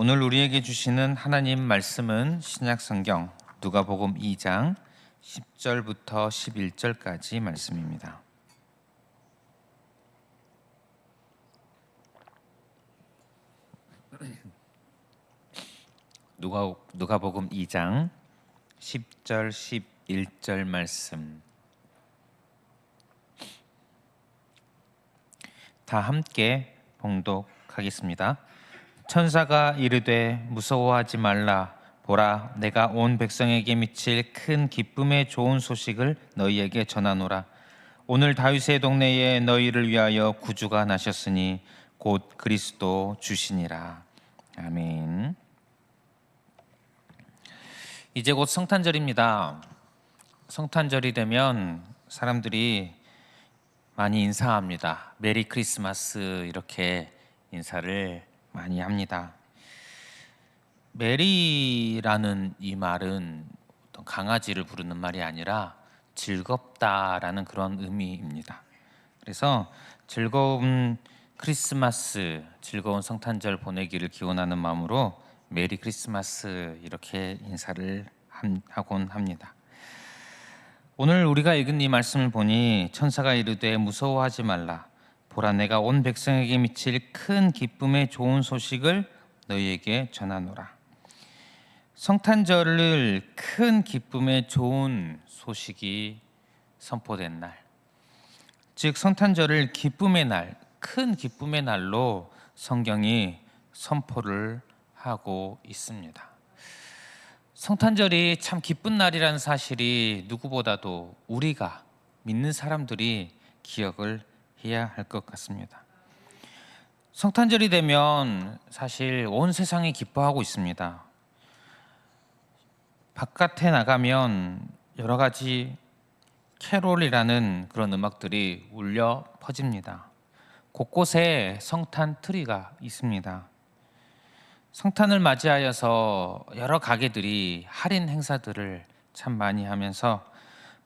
오늘 우리에게 주시는 하나님 말씀은 신약성경 누가복음 2장 10절부터 11절까지 말씀입니다. 누가복음 2장 10절 11절 말씀 다 함께 봉독하겠습니다. 천사가 이르되 무서워하지 말라. 보라, 내가 온 백성에게 미칠 큰 기쁨의 좋은 소식을 너희에게 전하노라. 오늘 다윗의 동네에 너희를 위하여 구주가 나셨으니 곧 그리스도 주시니라. 아멘. 이제 곧 성탄절입니다. 성탄절이 되면 사람들이 많이 인사합니다. 메리 크리스마스 이렇게 인사를 많이 합니다. 메리라는 이 말은 어떤 강아지를 부르는 말이 아니라 즐겁다라는 그런 의미입니다. 그래서 즐거운 크리스마스, 즐거운 성탄절 보내기를 기원하는 마음으로 메리 크리스마스 이렇게 인사를 하곤 합니다. 오늘 우리가 읽은 이 말씀을 보니 천사가 이르되 무서워하지 말라. 보라, 내가 온 백성에게 미칠 큰 기쁨의 좋은 소식을 너희에게 전하노라. 성탄절을 큰 기쁨의 좋은 소식이 선포된 날, 즉 성탄절을 기쁨의 날, 큰 기쁨의 날로 성경이 선포를 하고 있습니다. 성탄절이 참 기쁜 날이라는 사실이 누구보다도 우리가 믿는 사람들이 기억을 해야 할 것 같습니다. 성탄절이 되면 사실 온 세상이 기뻐하고 있습니다. 바깥에 나가면 여러 가지 캐롤이라는 그런 음악들이 울려 퍼집니다. 곳곳에 성탄 트리가 있습니다. 성탄을 맞이하여서 여러 가게들이 할인 행사들을 참 많이 하면서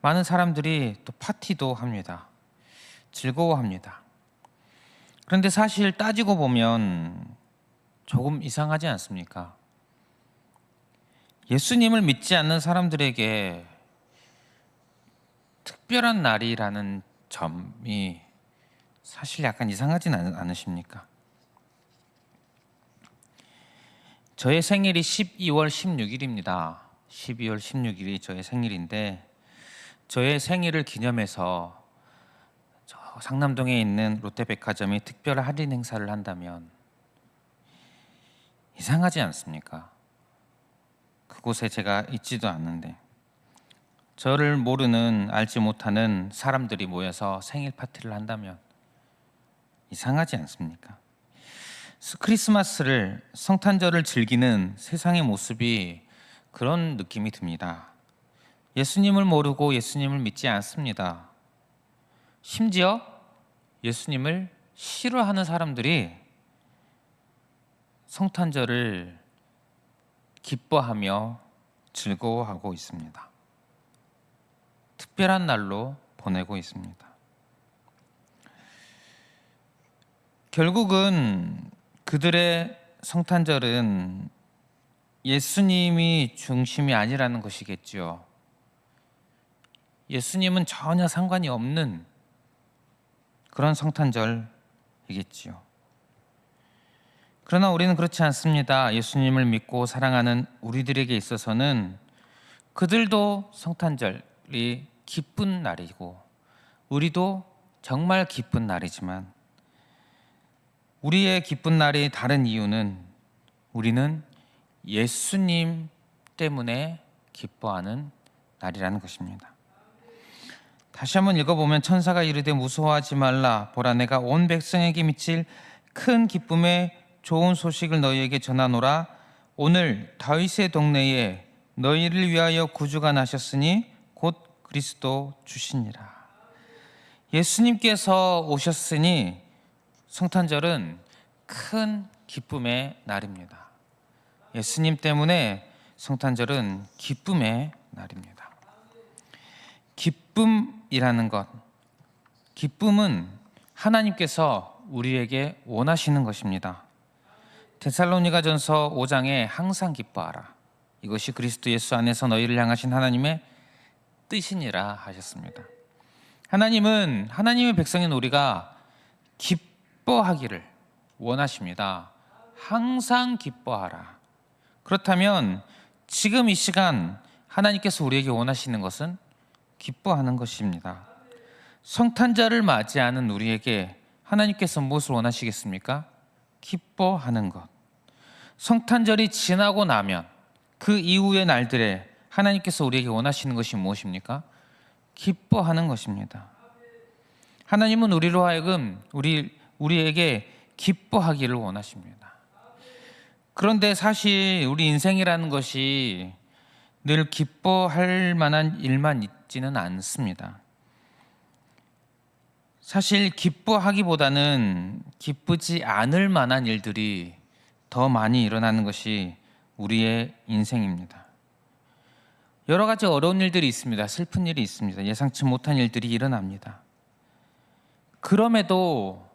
많은 사람들이 또 파티도 합니다. 즐거워합니다. 그런데 사실 따지고 보면 조금 이상하지 않습니까? 예수님을 믿지 않는 사람들에게 특별한 날이라는 점이 사실 약간 이상하진 않으십니까? 저의 생일이 12월 16일입니다. 12월 16일이 저의 생일인데 저의 생일을 기념해서 저 상남동에 있는 롯데백화점이 특별 할인 행사를 한다면 이상하지 않습니까? 그곳에 제가 있지도 않는데 저를 모르는 알지 못하는 사람들이 모여서 생일 파티를 한다면 이상하지 않습니까? 크리스마스를, 성탄절을 즐기는 세상의 모습이 그런 느낌이 듭니다. 예수님을 모르고 예수님을 믿지 않습니다. 심지어 예수님을 싫어하는 사람들이 성탄절을 기뻐하며 즐거워하고 있습니다. 특별한 날로 보내고 있습니다. 결국은 그들의 성탄절은 예수님이 중심이 아니라는 것이겠죠. 예수님은 전혀 상관이 없는 그런 성탄절이겠지요. 그러나 우리는 그렇지 않습니다. 예수님을 믿고 사랑하는 우리들에게 있어서는 그들도 성탄절이 기쁜 날이고 우리도 정말 기쁜 날이지만 우리의 기쁜 날이 다른 이유는 우리는 예수님 때문에 기뻐하는 날이라는 것입니다. 다시 한번 읽어보면 천사가 이르되 무서워하지 말라. 보라, 내가 온 백성에게 미칠 큰 기쁨의 좋은 소식을 너희에게 전하노라. 오늘 다윗의 동네에 너희를 위하여 구주가 나셨으니 곧 그리스도 주시니라. 예수님께서 오셨으니 성탄절은 큰 기쁨의 날입니다. 예수님 때문에 성탄절은 기쁨의 날입니다. 기쁨이라는 것, 기쁨은 하나님께서 우리에게 원하시는 것입니다. 데살로니가전서 5장에 항상 기뻐하라. 이것이 그리스도 예수 안에서 너희를 향하신 하나님의 뜻이니라 하셨습니다. 하나님은 하나님의 백성인 우리가 기뻐하기를 원하십니다. 항상 기뻐하라. 그렇다면 지금 이 시간 하나님께서 우리에게 원하시는 것은 기뻐하는 것입니다. 성탄절을 맞이하는 우리에게 하나님께서 무엇을 원하시겠습니까? 기뻐하는 것. 성탄절이 지나고 나면 그 이후의 날들에 하나님께서 우리에게 원하시는 것이 무엇입니까? 기뻐하는 것입니다. 하나님은 우리로 하여금 우리에게 기뻐하기를 원하십니다. 그런데 사실 우리 인생이라는 것이 늘 기뻐할 만한 일만 있지는 않습니다. 사실 기뻐하기보다는 기쁘지 않을 만한 일들이 더 많이 일어나는 것이 우리의 인생입니다. 여러 가지 어려운 일들이 있습니다. 슬픈 일이 있습니다. 예상치 못한 일들이 일어납니다. 그럼에도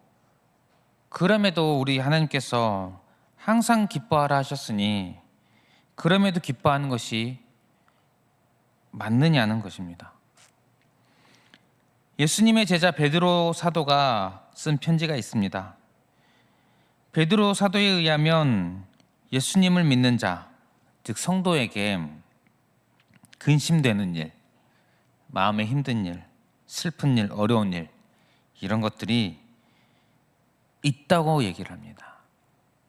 우리 하나님께서 항상 기뻐하라 하셨으니 그럼에도 기뻐하는 것이 맞느냐는 것입니다. 예수님의 제자 베드로 사도가 쓴 편지가 있습니다. 베드로 사도에 의하면 예수님을 믿는 자, 즉 성도에게 근심되는 일, 마음에 힘든 일, 슬픈 일, 어려운 일, 이런 것들이 있다고 얘기를 합니다.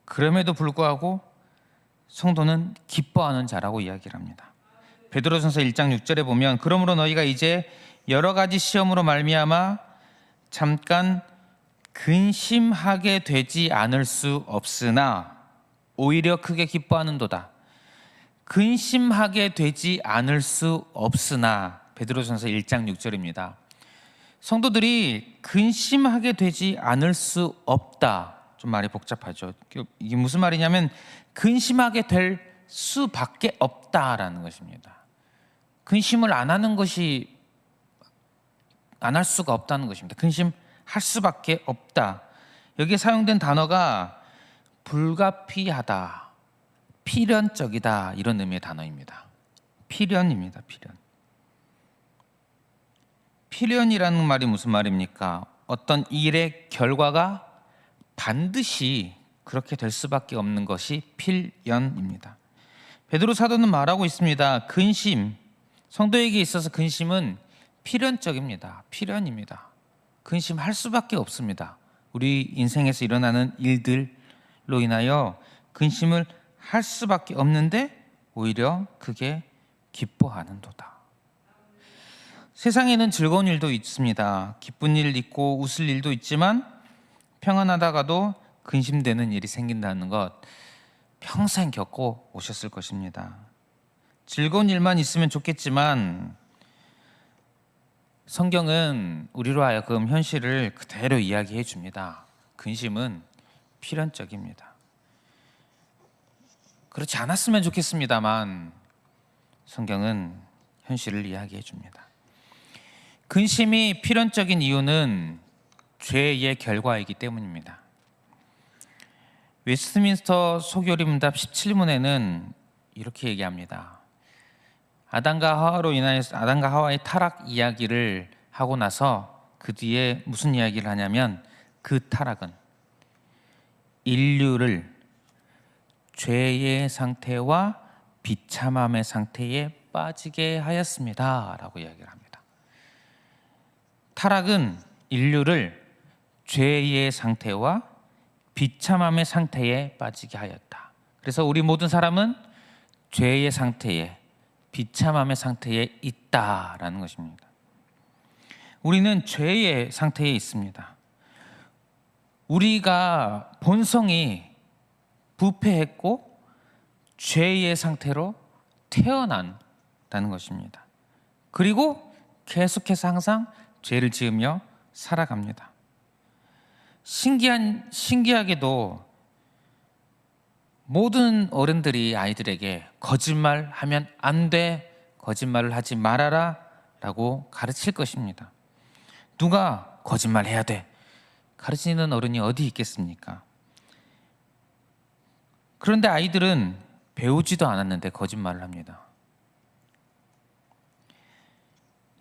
그럼에도 불구하고 성도는 기뻐하는 자라고 이야기를 합니다. 베드로전서 1장 6절에 보면 그러므로 너희가 이제 여러 가지 시험으로 말미암아 잠깐 근심하게 되지 않을 수 없으나 오히려 크게 기뻐하는도다. 근심하게 되지 않을 수 없으나, 베드로전서 1장 6절입니다. 성도들이 근심하게 되지 않을 수 없다. 좀 말이 복잡하죠. 이게 무슨 말이냐면 근심하게 될 수밖에 없다라는 것입니다. 근심을 안 하는 것이 안 할 수가 없다는 것입니다. 근심할 수밖에 없다. 여기에 사용된 단어가 불가피하다, 필연적이다, 이런 의미의 단어입니다. 필연입니다. 필연이라는 말이 무슨 말입니까? 어떤 일의 결과가 반드시 그렇게 될 수밖에 없는 것이 필연입니다. 베드로 사도는 말하고 있습니다. 근심, 성도에게 있어서 근심은 필연적입니다. 필연입니다. 근심할 수밖에 없습니다. 우리 인생에서 일어나는 일들로 인하여 근심을 할 수밖에 없는데 오히려 그게 기뻐하는도다. 세상에는 즐거운 일도 있습니다. 기쁜 일 있고 웃을 일도 있지만 평안하다가도 근심되는 일이 생긴다는 것 평생 겪고 오셨을 것입니다. 즐거운 일만 있으면 좋겠지만 성경은 우리로 하여금 현실을 그대로 이야기해 줍니다. 근심은 필연적입니다. 그렇지 않았으면 좋겠습니다만 성경은 현실을 이야기해 줍니다. 근심이 필연적인 이유는 죄의 결과이기 때문입니다. 웨스트민스터 소교리 문답 17문에는 이렇게 얘기합니다. 아담과 하와의 타락 이야기를 하고 나서 그 뒤에 무슨 이야기를 하냐면 그 타락은 인류를 죄의 상태와 비참함의 상태에 빠지게 하였습니다 라고 이야기를 합니다. 타락은 인류를 죄의 상태와 비참함의 상태에 빠지게 하였다. 그래서 우리 모든 사람은 죄의 상태에, 비참함의 상태에 있다라는 것입니다. 우리는 죄의 상태에 있습니다. 우리가 본성이 부패했고 죄의 상태로 태어난다는 것입니다. 그리고 계속해서 항상 죄를 지으며 살아갑니다. 신기하게도 모든 어른들이 아이들에게 거짓말하면 안 돼, 거짓말을 하지 말아라 라고 가르칠 것입니다. 누가 거짓말해야 돼? 가르치는 어른이 어디 있겠습니까? 그런데 아이들은 배우지도 않았는데 거짓말을 합니다.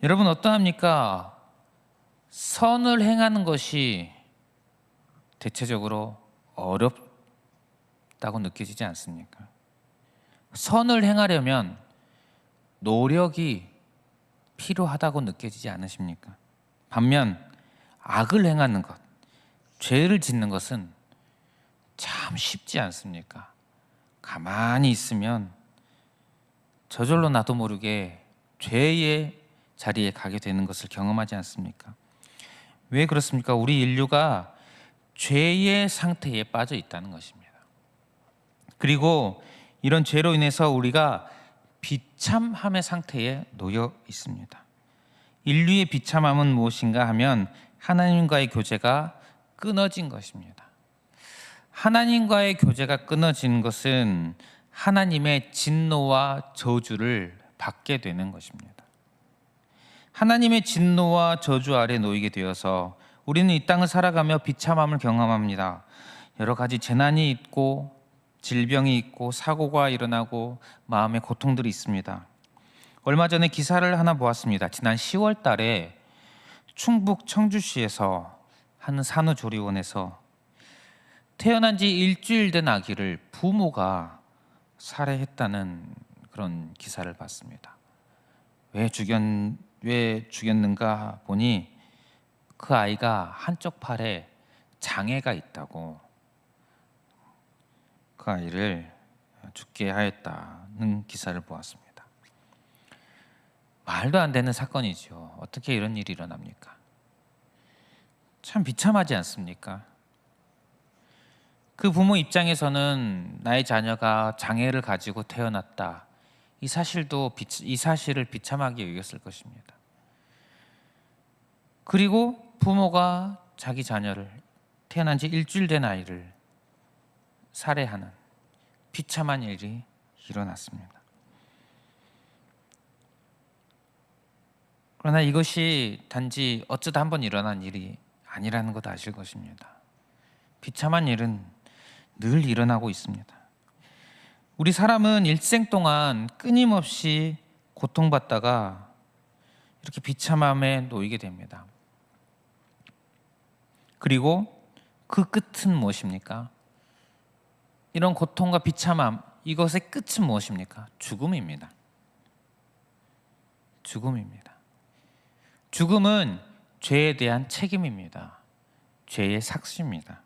여러분 어떠합니까? 선을 행하는 것이 대체적으로 어렵다고 느껴지지 않습니까? 선을 행하려면 노력이 필요하다고 느껴지지 않으십니까? 반면 악을 행하는 것, 죄를 짓는 것은 참 쉽지 않습니까? 가만히 있으면 저절로 나도 모르게 죄의 자리에 가게 되는 것을 경험하지 않습니까? 왜 그렇습니까? 우리 인류가 죄의 상태에 빠져 있다는 것입니다. 그리고 이런 죄로 인해서 우리가 비참함의 상태에 놓여 있습니다. 인류의 비참함은 무엇인가 하면 하나님과의 교제가 끊어진 것입니다. 하나님과의 교제가 끊어진 것은 하나님의 진노와 저주를 받게 되는 것입니다. 하나님의 진노와 저주 아래 놓이게 되어서 우리는 이 땅을 살아가며 비참함을 경험합니다. 여러 가지 재난이 있고 질병이 있고 사고가 일어나고 마음의 고통들이 있습니다. 얼마 전에 기사를 하나 보았습니다. 지난 10월 달에 충북 청주시에서 한 산후조리원에서 태어난 지 일주일 된 아기를 부모가 살해했다는 그런 기사를 봤습니다. 왜 죽였는가 보니 그 아이가 한쪽 팔에 장애가 있다고 그 아이를 죽게 하였다는 기사를 보았습니다. 말도 안 되는 사건이죠. 어떻게 이런 일이 일어납니까? 참 비참하지 않습니까? 그 부모 입장에서는 나의 자녀가 장애를 가지고 태어났다, 이 사실을 비참하게 여겼을 것입니다. 그리고 부모가 자기 자녀를, 태어난 지 일주일 된 아이를 살해하는 비참한 일이 일어났습니다. 그러나 이것이 단지 어쩌다 한번 일어난 일이 아니라는 것 아실 것입니다. 비참한 일은 늘 일어나고 있습니다. 우리 사람은 일생 동안 끊임없이 고통받다가 이렇게 비참함에 놓이게 됩니다. 그리고 그 끝은 무엇입니까? 이런 고통과 비참함, 이것의 끝은 무엇입니까? 죽음입니다. 죽음입니다. 죽음은 죄에 대한 책임입니다. 죄의 삭시입니다.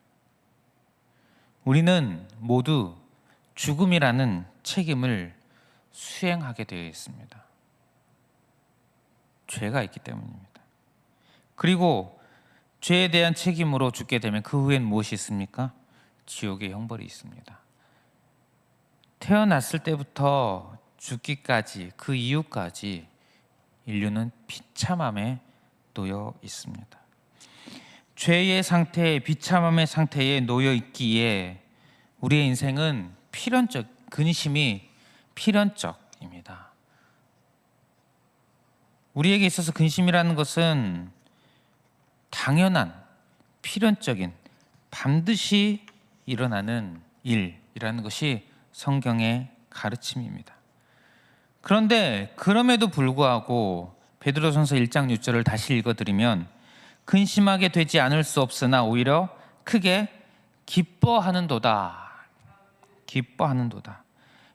우리는 모두 죽음이라는 책임을 수행하게 되어 있습니다. 죄가 있기 때문입니다. 그리고 죄에 대한 책임으로 죽게 되면 그 후엔 무엇이 있습니까? 지옥의 형벌이 있습니다. 태어났을 때부터 죽기까지, 그 이후까지 인류는 비참함에 놓여 있습니다. 죄의 상태, 비참함의 상태에 놓여 있기에 우리의 인생은 근심이 필연적입니다. 우리에게 있어서 근심이라는 것은 당연한, 필연적인, 반드시 일어나는 일이라는 것이 성경의 가르침입니다. 그런데 그럼에도 불구하고 베드로전서 1장 6절을 다시 읽어드리면 근심하게 되지 않을 수 없으나 오히려 크게 기뻐하는도다. 기뻐하는도다.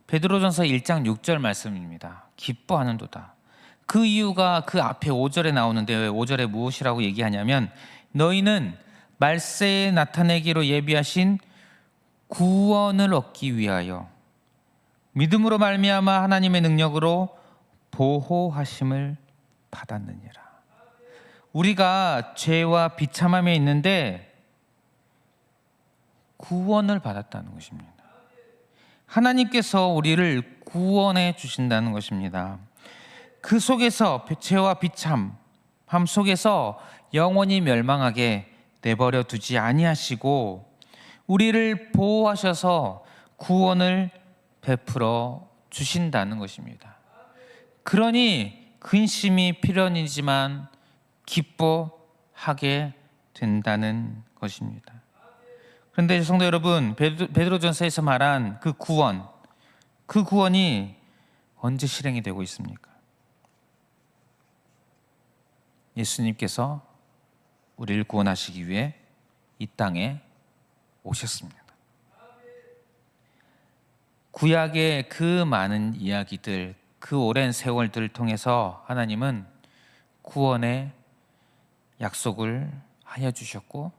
베드로전서 1장 6절 말씀입니다. 기뻐하는도다. 그 이유가 그 앞에 5절에 나오는데 왜 5절에 무엇이라고 얘기하냐면 너희는 말세에 나타내기로 예비하신 구원을 얻기 위하여 믿음으로 말미암아 하나님의 능력으로 보호하심을 받았느니라. 우리가 죄와 비참함에 있는데 구원을 받았다는 것입니다. 하나님께서 우리를 구원해 주신다는 것입니다. 그 속에서 죄와 비참함 속에서 영원히 멸망하게 내버려 두지 아니하시고 우리를 보호하셔서 구원을 베풀어 주신다는 것입니다. 그러니 근심이 필연이지만 기뻐하게 된다는 것입니다. 그런데 성도 여러분, 베드로전서에서 말한 그 구원이 언제 실행이 되고 있습니까? 예수님께서 우리를 구원하시기 위해 이 땅에 오셨습니다. 구약의 그 많은 이야기들, 그 오랜 세월들을 통해서 하나님은 구원의 약속을 하여 주셨고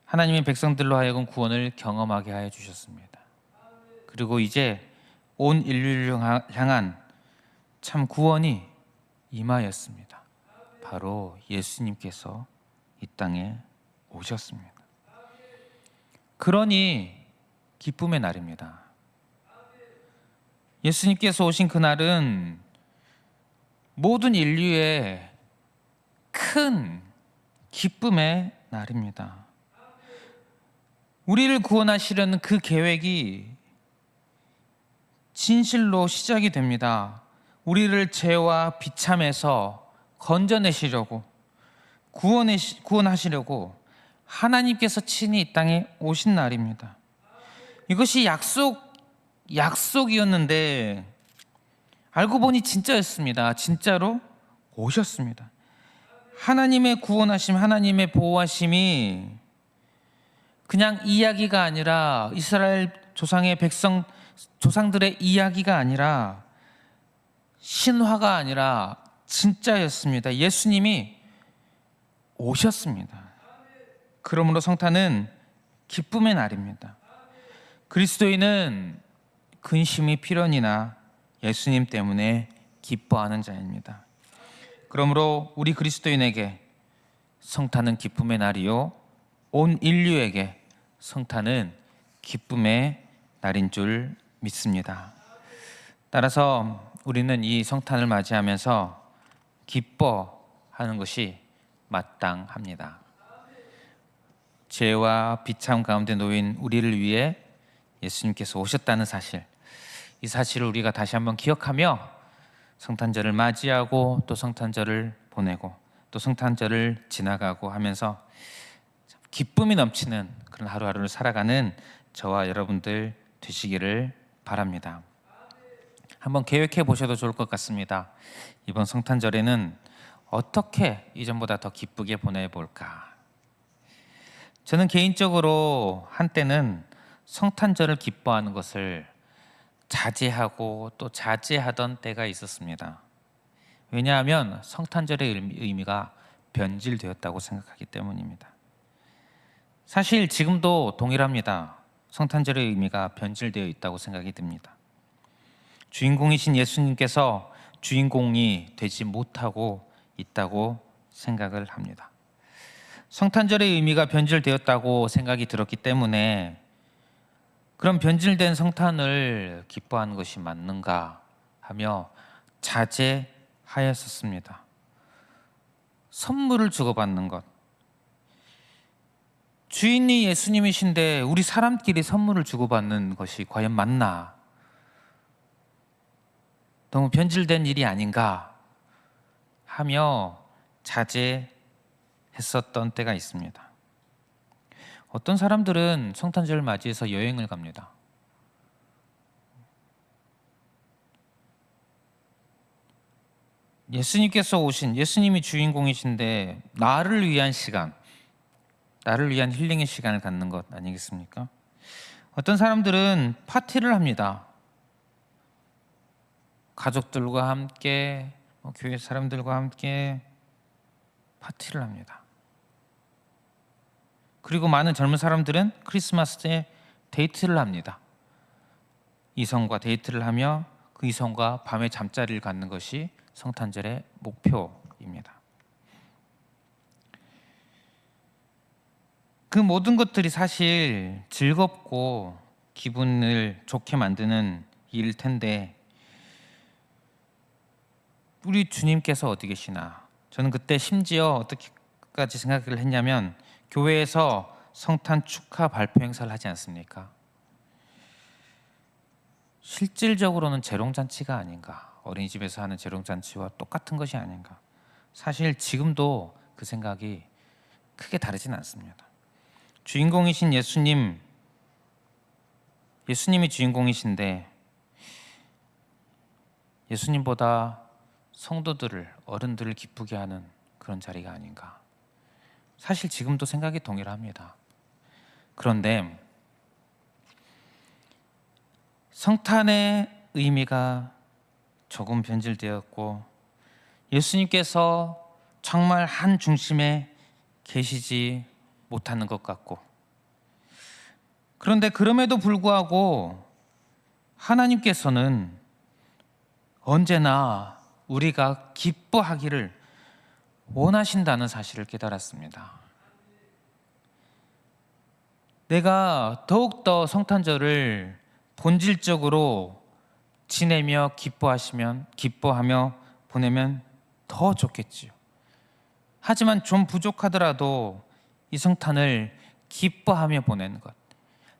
하나님의 백성들로 하여금 구원을 경험하게 하여 주셨습니다. 그리고 이제 온 인류를 향한 참 구원이 임하였습니다. 바로 예수님께서 이 땅에 오셨습니다. 그러니 기쁨의 날입니다. 예수님께서 오신 그날은 모든 인류의 큰 기쁨의 날입니다. 우리를 구원하시려는 그 계획이 진실로 시작이 됩니다. 우리를 죄와 비참에서 건져내시려고 구원하시려고 하나님께서 친히 이 땅에 오신 날입니다. 이것이 약속이었는데 알고 보니 진짜였습니다. 진짜로 오셨습니다. 하나님의 구원하심, 하나님의 보호하심이 그냥 이야기가 아니라 이스라엘 조상의 조상들의 이야기가 아니라 신화가 아니라 진짜였습니다. 예수님이 오셨습니다. 그러므로 성탄은 기쁨의 날입니다. 그리스도인은 근심이 필연이나 예수님 때문에 기뻐하는 자입니다. 그러므로 우리 그리스도인에게 성탄은 기쁨의 날이요 온 인류에게 성탄은 기쁨의 날인 줄 믿습니다. 따라서 우리는 이 성탄을 맞이하면서 기뻐하는 것이 마땅합니다. 죄와 비참 가운데 놓인 우리를 위해 예수님께서 오셨다는 사실, 이 사실을 우리가 다시 한번 기억하며 성탄절을 맞이하고 또 성탄절을 보내고 또 성탄절을 지나가고 하면서 기쁨이 넘치는 그런 하루하루를 살아가는 저와 여러분들 되시기를 바랍니다. 한번 계획해 보셔도 좋을 것 같습니다. 이번 성탄절에는 어떻게 이전보다 더 기쁘게 보내볼까? 저는 개인적으로 한때는 성탄절을 기뻐하는 것을 자제하고 또 자제하던 때가 있었습니다. 왜냐하면 성탄절의 의미가 변질되었다고 생각하기 때문입니다. 사실 지금도 동일합니다. 성탄절의 의미가 변질되어 있다고 생각이 듭니다. 주인공이신 예수님께서 주인공이 되지 못하고 있다고 생각을 합니다. 성탄절의 의미가 변질되었다고 생각이 들었기 때문에 그럼 변질된 성탄을 기뻐하는 것이 맞는가 하며 자제하였었습니다. 선물을 주고받는 것, 주인이 예수님이신데 우리 사람끼리 선물을 주고받는 것이 과연 맞나? 너무 변질된 일이 아닌가 하며 자제했었던 때가 있습니다. 어떤 사람들은 성탄절을 맞이해서 여행을 갑니다. 예수님이 주인공이신데 나를 위한 시간, 나를 위한 힐링의 시간을 갖는 것 아니겠습니까? 어떤 사람들은 파티를 합니다. 가족들과 함께, 교회 사람들과 함께 파티를 합니다. 그리고 많은 젊은 사람들은 크리스마스 때 데이트를 합니다. 이성과 데이트를 하며 그 이성과 밤에 잠자리를 갖는 것이 성탄절의 목표입니다. 그 모든 것들이 사실 즐겁고 기분을 좋게 만드는 일일 텐데 우리 주님께서 어디 계시나? 저는 그때 심지어 어떻게까지 생각을 했냐면 교회에서 성탄 축하 발표 행사를 하지 않습니까? 실질적으로는 재롱잔치가 아닌가, 어린이집에서 하는 재롱잔치와 똑같은 것이 아닌가. 사실 지금도 그 생각이 크게 다르진 않습니다. 주인공이신 예수님이 주인공이신데 예수님보다 성도들을, 어른들을 기쁘게 하는 그런 자리가 아닌가. 사실 지금도 생각이 동일합니다. 그런데 성탄의 의미가 조금 변질되었고 예수님께서 정말 한 중심에 계시지 못하는 것 같고, 그런데 그럼에도 불구하고 하나님께서는 언제나 우리가 기뻐하기를 원하신다는 사실을 깨달았습니다. 내가 더욱더 성탄절을 본질적으로 지내며 기뻐하며 보내면 더 좋겠지요. 하지만 좀 부족하더라도 이 성탄을 기뻐하며 보내는 것,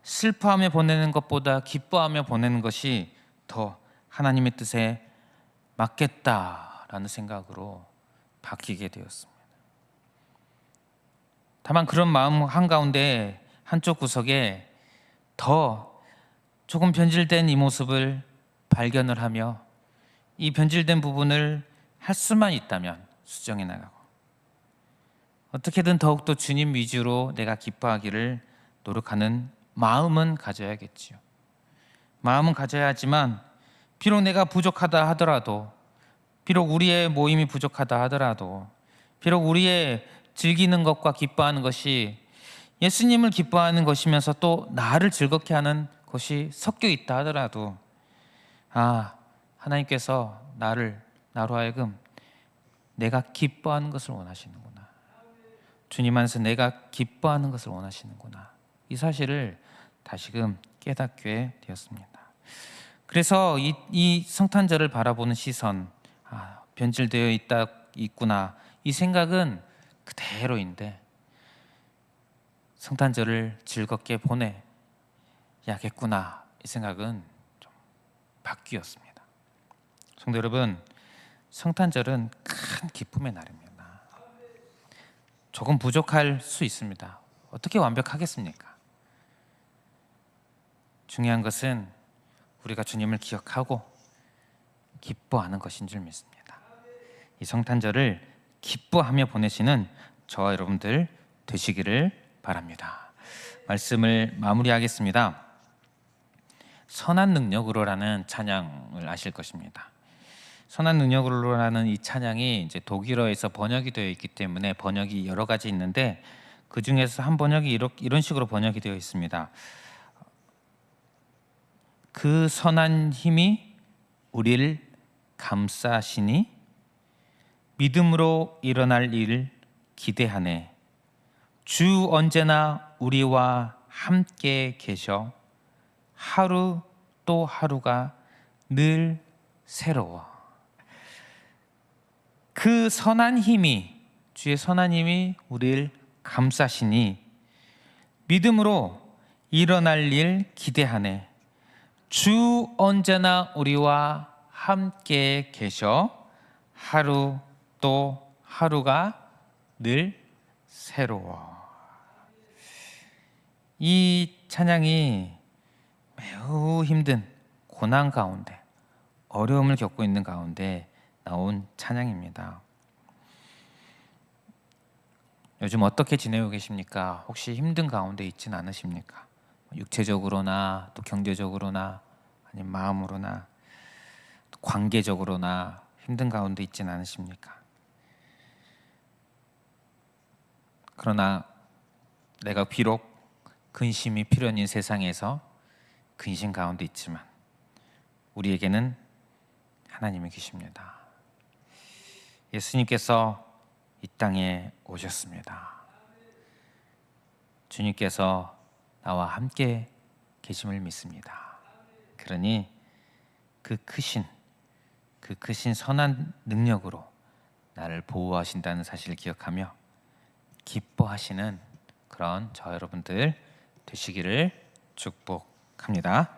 슬퍼하며 보내는 것보다 기뻐하며 보내는 것이 더 하나님의 뜻에 맞겠다라는 생각으로 바뀌게 되었습니다. 다만 그런 마음 한가운데 한쪽 구석에 더 조금 변질된 이 모습을 발견을 하며 이 변질된 부분을 할 수만 있다면 수정해 나가고, 어떻게든 더욱더 주님 위주로 내가 기뻐하기를 노력하는 마음은 가져야겠지요. 마음은 가져야 하지만 비록 내가 부족하다 하더라도, 비록 우리의 모임이 부족하다 하더라도, 비록 우리의 즐기는 것과 기뻐하는 것이 예수님을 기뻐하는 것이면서 또 나를 즐겁게 하는 것이 섞여 있다 하더라도, 하나님께서 나로 하여금 내가 기뻐하는 것을 원하시는구나, 주님 안에서 내가 기뻐하는 것을 원하시는구나, 이 사실을 다시금 깨닫게 되었습니다. 그래서 이 성탄절을 바라보는 시선, 변질되어 있구나, 이 생각은 그대로인데 성탄절을 즐겁게 보내야겠구나, 이 생각은 좀 바뀌었습니다. 성도 여러분, 성탄절은 큰 기쁨의 날입니다. 조금 부족할 수 있습니다. 어떻게 완벽하겠습니까? 중요한 것은 우리가 주님을 기억하고 기뻐하는 것인 줄 믿습니다. 이 성탄절을 기뻐하며 보내시는 저와 여러분들 되시기를 바랍니다. 말씀을 마무리하겠습니다. 선한 능력으로라는 찬양을 아실 것입니다. 선한 능력으로라는 이 찬양이 이제 독일어에서 번역이 되어 있기 때문에 번역이 여러 가지 있는데 그 중에서 한 번역이 이런 식으로 번역이 되어 있습니다. 그 선한 힘이 우리를 감싸시니 믿음으로 일어날 일 기대하네. 주 언제나 우리와 함께 계셔 하루 또 하루가 늘 새로워. 그 선한 힘이, 주의 선한 힘이 우리를 감싸시니 믿음으로 일어날 일 기대하네. 주 언제나 우리와 함께 계셔 하루 또 하루가 늘 새로워. 이 찬양이 매우 힘든 고난 가운데, 어려움을 겪고 있는 가운데 나온 찬양입니다. 요즘 어떻게 지내고 계십니까? 혹시 힘든 가운데 있진 않으십니까? 육체적으로나 또 경제적으로나 아니면 마음으로나 또 관계적으로나 힘든 가운데 있진 않으십니까? 그러나 내가 비록 근심이 필연인 세상에서 근심 가운데 있지만 우리에게는 하나님이 계십니다. 예수님께서 이 땅에 오셨습니다. 주님께서 나와 함께 계심을 믿습니다. 그러니 그 크신 선한 능력으로 나를 보호하신다는 사실을 기억하며 기뻐하시는 그런 저 여러분들 되시기를 축복합니다.